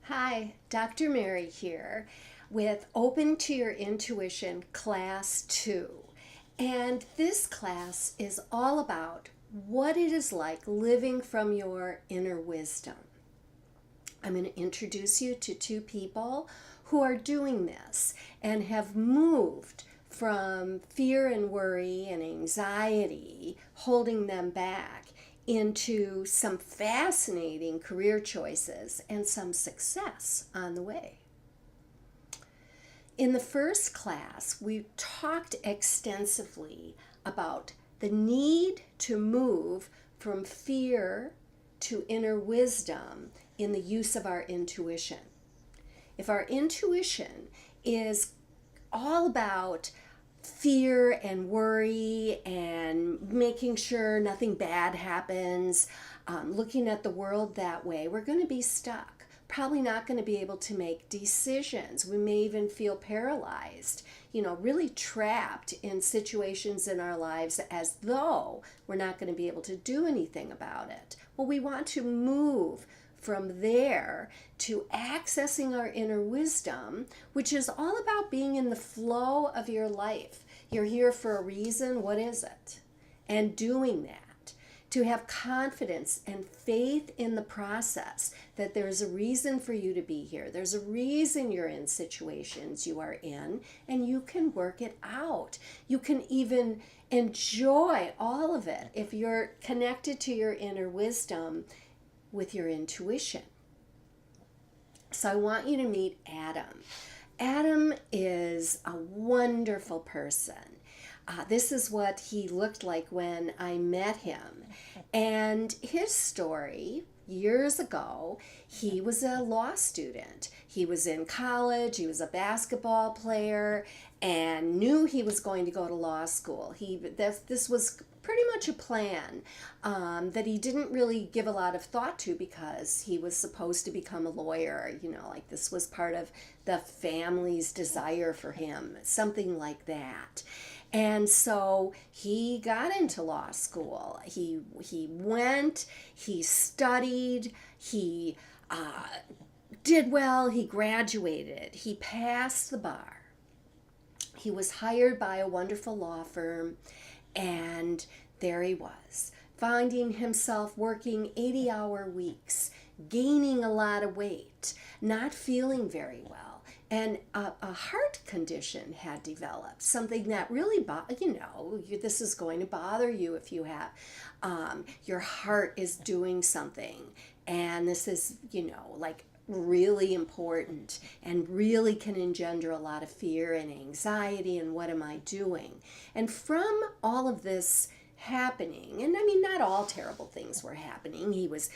Hi, Dr. Mary here with Open to Your Intuition Class 2. And this class is all about what it is like living from your inner wisdom. I'm going to introduce you to two people who are doing this and have moved from fear and worry and anxiety holding them back into some fascinating career choices and some success on the way. In the first class, we talked extensively about the need to move from fear to inner wisdom in the use of our intuition. If our intuition is all about fear and worry and making sure nothing bad happens, looking at the world that way, we're going to be stuck. Probably not going to be able to make decisions. We may even feel paralyzed, really trapped in situations in our lives as though we're not going to be able to do anything about it. Well, we want to move from there to accessing our inner wisdom, which is all about being in the flow of your life. You're here for a reason. What is it? And doing that. To have confidence and faith in the process that there's a reason for you to be here. There's a reason you're in situations you are in, and you can work it out. You can even enjoy all of it if you're connected to your inner wisdom with your intuition. So I want you to meet Adam. Adam is a wonderful person. This is what he looked like when I met him. And his story, years ago, he was a law student. He was in college, he was a basketball player, and knew he was going to go to law school. This was pretty much a plan that he didn't really give a lot of thought to because he was supposed to become a lawyer. Like this was part of the family's desire for him, something like that. And so he got into law school. He went, he studied, he did well, he graduated, he passed the bar. He was hired by a wonderful law firm, and there he was, finding himself working 80-hour weeks, gaining a lot of weight, not feeling very well. And a heart condition had developed, something that really, this is going to bother you if you have, your heart is doing something. And this is, like really important and really can engender a lot of fear and anxiety and what am I doing? And from all of this happening, and I mean, not all terrible things were happening. He was,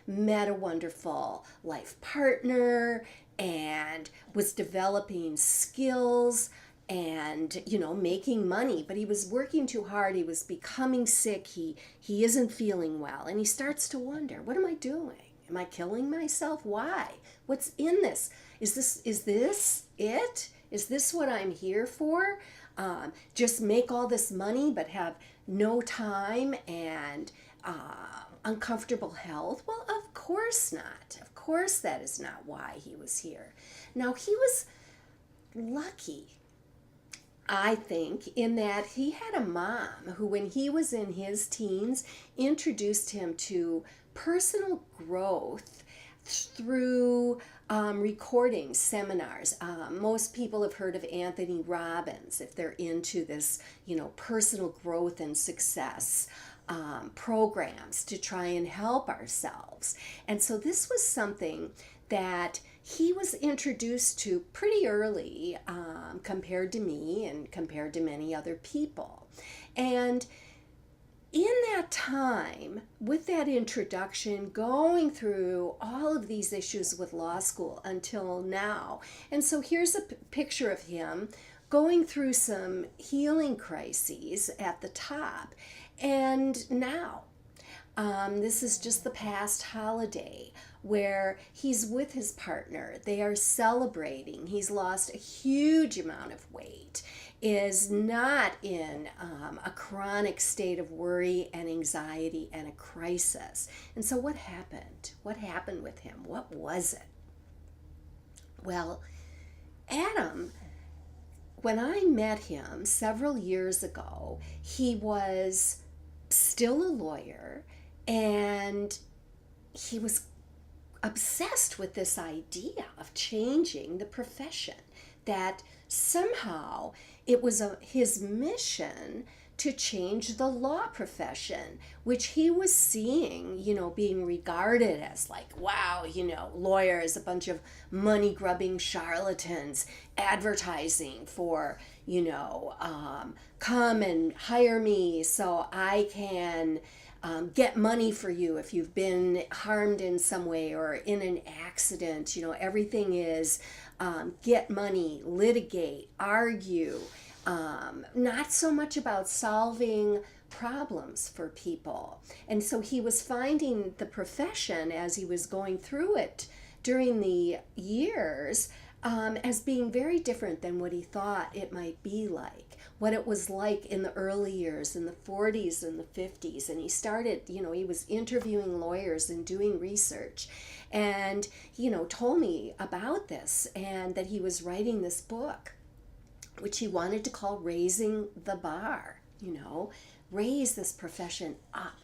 met a wonderful life partner and was developing skills and making money, but he was working too hard. He was becoming sick. He isn't feeling well, and he starts to wonder, what am I doing? Am I killing myself? Why? What's in this? Is this it? Is this what I'm here for? Just make all this money but have no time and uncomfortable health? Well, of course not. Of course that is not why he was here. Now, he was lucky, I think, in that he had a mom who, when he was in his teens, introduced him to personal growth through recording seminars. Most people have heard of Anthony Robbins if they're into this, personal growth and success programs to try and help ourselves. And so this was something that he was introduced to pretty early compared to me and compared to many other people. And in that time, with that introduction, going through all of these issues with law school until now. And so here's a picture of him going through some healing crises at the top. And now, this is just the past holiday where he's with his partner. They are celebrating. He's lost a huge amount of weight, is not in a chronic state of worry and anxiety and a crisis. And so what happened? What happened with him? What was it? Well, Adam, when I met him several years ago, he was still a lawyer, and he was obsessed with this idea of changing the profession, that somehow it was his mission to change the law profession, which he was seeing, being regarded as like, wow, lawyers, a bunch of money grubbing charlatans advertising for, come and hire me so I can get money for you if you've been harmed in some way or in an accident. Everything is get money, litigate, argue, not so much about solving problems for people. And so he was finding the profession as he was going through it during the years as being very different than what he thought it might be like, what it was like in the early years, in the 40s and the 50s. And he started, he was interviewing lawyers and doing research, and, told me about this, and that he was writing this book, which he wanted to call Raising the Bar, raise this profession up,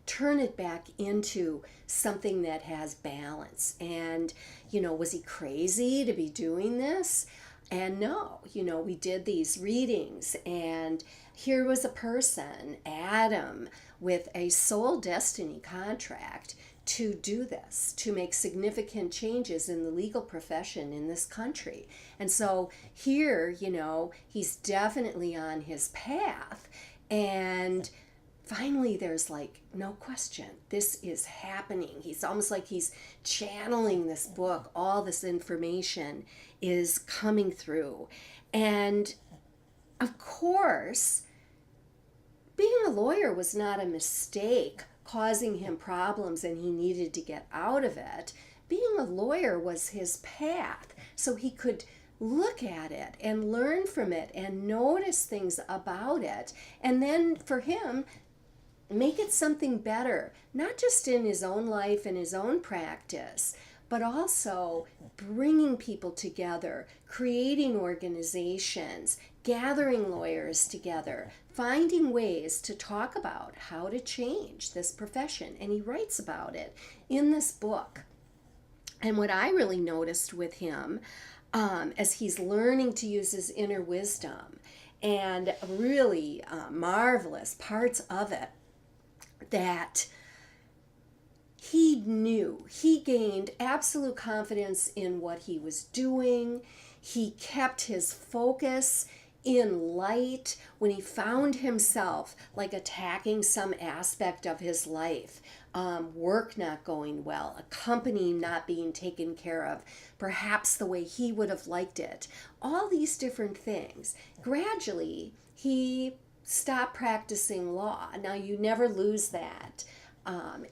turn it back into something that has balance. And, was he crazy to be doing this? And no, we did these readings, and here was a person, Adam, with a soul destiny contract to do this, to make significant changes in the legal profession in this country. And so here, he's definitely on his path. And finally there's like no question, this is happening. He's almost like he's channeling this book. All this information is coming through. And of course, being a lawyer was not a mistake causing him problems and he needed to get out of it. Being a lawyer was his path, so he could look at it and learn from it and notice things about it, and then for him make it something better, not just in his own life and his own practice, but also bringing people together, creating organizations, gathering lawyers together, finding ways to talk about how to change this profession. And he writes about it in this book. And what I really noticed with him, as he's learning to use his inner wisdom, and really marvelous parts of it, that he knew, he gained absolute confidence in what he was doing. He kept his focus in light when he found himself like attacking some aspect of his life, work not going well, a company not being taken care of, perhaps the way he would have liked it, all these different things. Gradually, he stopped practicing law. Now, you never lose that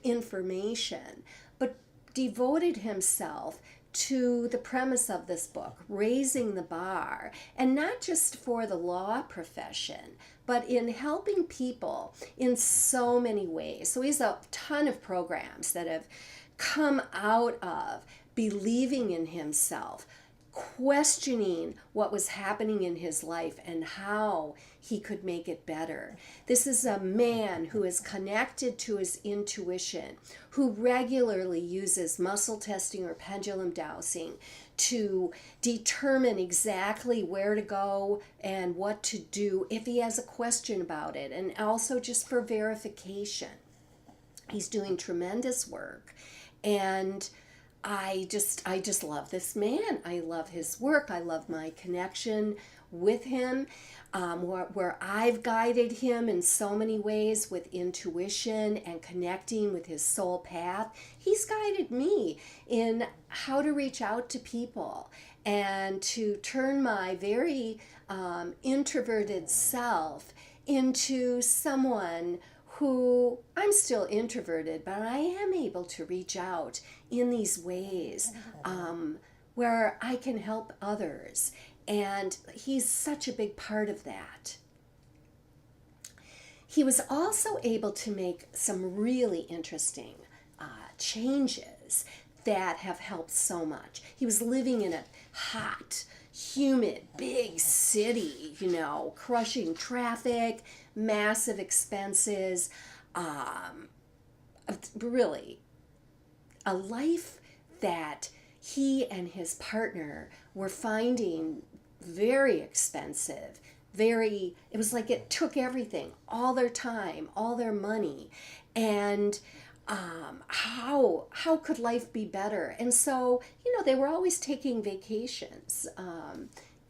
information, but devoted himself to the premise of this book, raising the bar, and not just for the law profession, but in helping people in so many ways. So he has a ton of programs that have come out of believing in himself, questioning what was happening in his life and how he could make it better. This is a man who is connected to his intuition, who regularly uses muscle testing or pendulum dowsing to determine exactly where to go and what to do if he has a question about it, and also just for verification. He's doing tremendous work, and I just love this man. I love his work. I love my connection with him, where I've guided him in so many ways with intuition and connecting with his soul path. He's guided me in how to reach out to people and to turn my very introverted self into someone who, I'm still introverted, but I am able to reach out in these ways where I can help others. And he's such a big part of that. He was also able to make some really interesting changes that have helped so much. He was living in a hot, humid, big city, crushing traffic, massive expenses, really a life that he and his partner were finding very expensive. It was like it took everything, all their time, all their money. And how could life be better? And so, they were always taking vacations,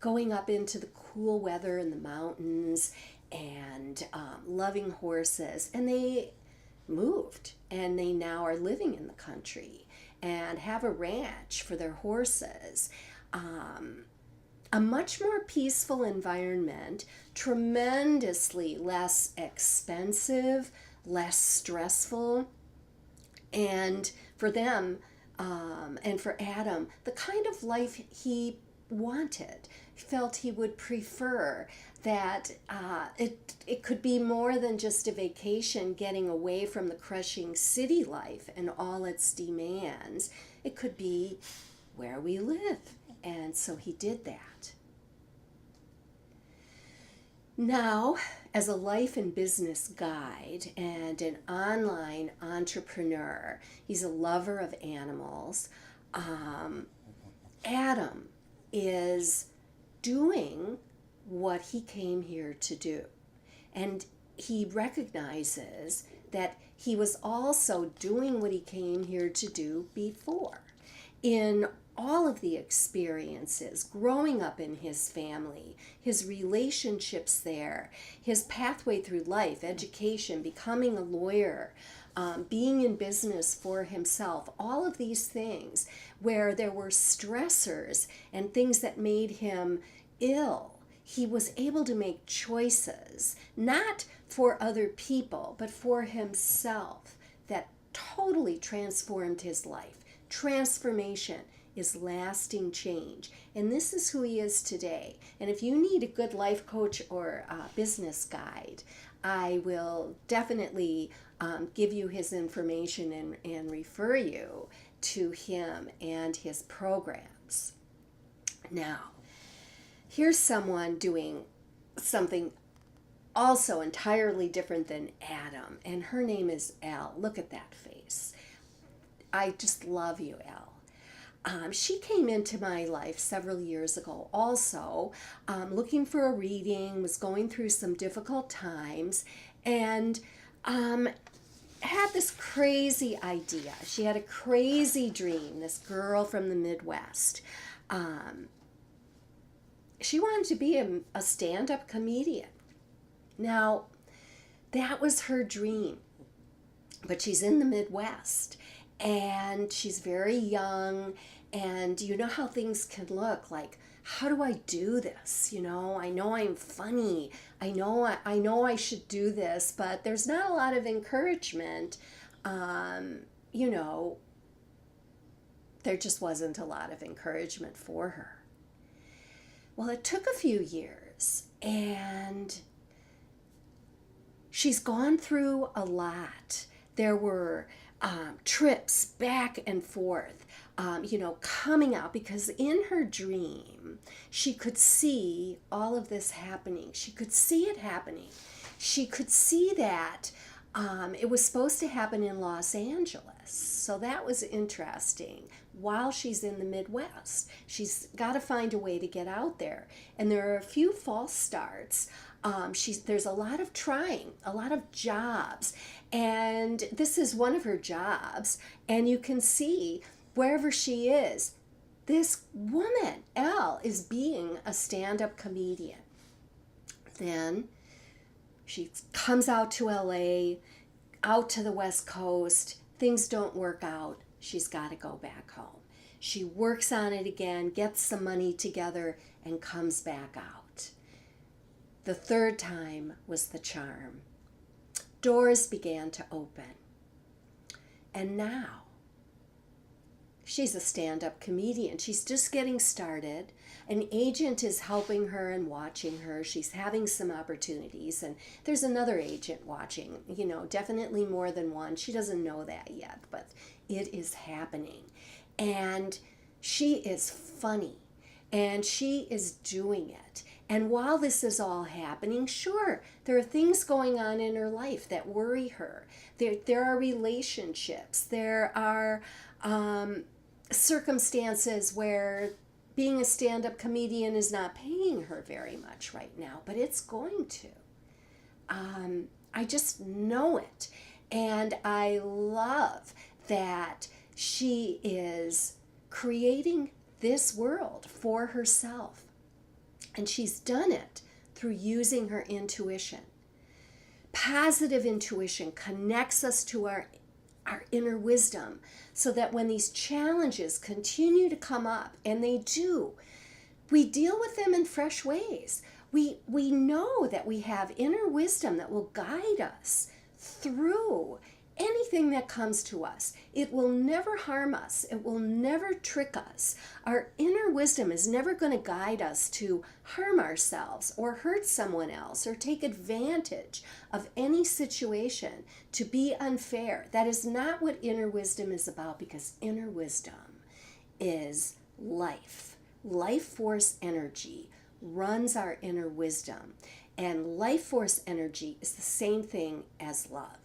going up into the cool weather in the mountains, and loving horses. And they moved, and they now are living in the country and have a ranch for their horses. A much more peaceful environment, tremendously less expensive, less stressful. And for them, and for Adam, the kind of life he wanted, felt he would prefer, that it could be more than just a vacation, getting away from the crushing city life and all its demands. It could be where we live. And so he did that. Now, as a life and business guide and an online entrepreneur, he's a lover of animals. Adam is doing what he came here to do. And he recognizes that he was also doing what he came here to do before. In all of the experiences, growing up in his family, his relationships there, his pathway through life, education, becoming a lawyer, being in business for himself, all of these things where there were stressors and things that made him ill, he was able to make choices, not for other people, but for himself, that totally transformed his life. Transformation is lasting change. And this is who he is today. And if you need a good life coach or business guide, I will definitely give you his information and refer you to him and his programs. Now, here's someone doing something also entirely different than Adam, and her name is Elle. Look at that face. I just love you, Elle. She came into my life several years ago also, looking for a reading, was going through some difficult times, and had this crazy idea. She had a crazy dream, this girl from the Midwest. She wanted to be a stand-up comedian. Now, that was her dream, but she's in the Midwest, and she's very young, and you know how things can look like, how do I do this? I know I'm funny. I know I should do this, but there's not a lot of encouragement. There just wasn't a lot of encouragement for her. Well, it took a few years, and she's gone through a lot. There were trips back and forth, coming out, because in her dream, she could see all of this happening. She could see it happening. She could see that it was supposed to happen in Los Angeles. So that was interesting. While she's in the Midwest, she's got to find a way to get out there. And there are a few false starts. There's a lot of trying, a lot of jobs. And this is one of her jobs. And you can see wherever she is, this woman, Elle, is being a stand-up comedian. Then she comes out to LA, out to the West Coast. Things don't work out. She's got to go back home. She works on it again, gets some money together, and comes back out. The third time was the charm. Doors began to open. And now, she's a stand-up comedian. She's just getting started. An agent is helping her and watching her. She's having some opportunities, and there's another agent watching, definitely more than one. She doesn't know that yet, but it is happening. And she is funny. and she is doing it. And while this is all happening, sure, there are things going on in her life that worry her. There are relationships. There are circumstances where being a stand-up comedian is not paying her very much right now, but it's going to. I just know it. And I love that she is creating this world for herself. And she's done it through using her intuition. Positive intuition connects us to our inner wisdom so that when these challenges continue to come up, and they do, we deal with them in fresh ways. We know that we have inner wisdom that will guide us through anything that comes to us. It will never harm us. It will never trick us. Our inner wisdom is never going to guide us to harm ourselves or hurt someone else or take advantage of any situation to be unfair. That is not what inner wisdom is about, because inner wisdom is life. Life force energy runs our inner wisdom. And life force energy is the same thing as love.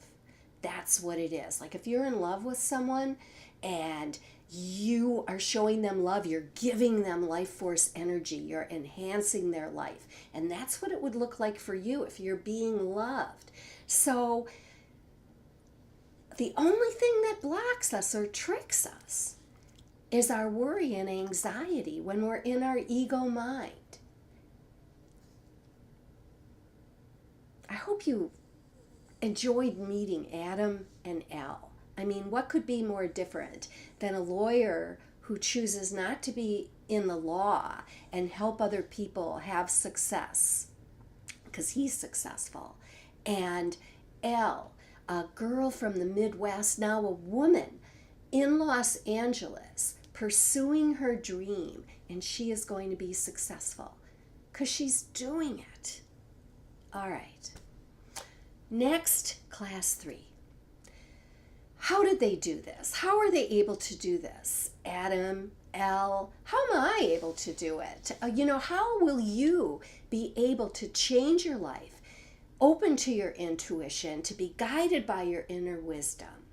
That's what it is. Like if you're in love with someone and you are showing them love, you're giving them life force energy, you're enhancing their life. And that's what it would look like for you if you're being loved. So the only thing that blocks us or tricks us is our worry and anxiety when we're in our ego mind. I hope you enjoyed meeting Adam and Elle. I mean, what could be more different than a lawyer who chooses not to be in the law and help other people have success because he's successful, and Elle, a girl from the Midwest, now a woman in Los Angeles pursuing her dream, and she is going to be successful because she's doing it. All right. Next, class 3. How did they do this? How are they able to do this? Adam, Elle, how am I able to do it? How will you be able to change your life, open to your intuition, to be guided by your inner wisdom?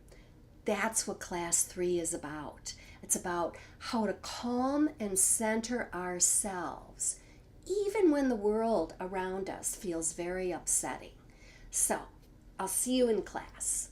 That's what class 3 is about. It's about how to calm and center ourselves, even when the world around us feels very upsetting. So, I'll see you in class.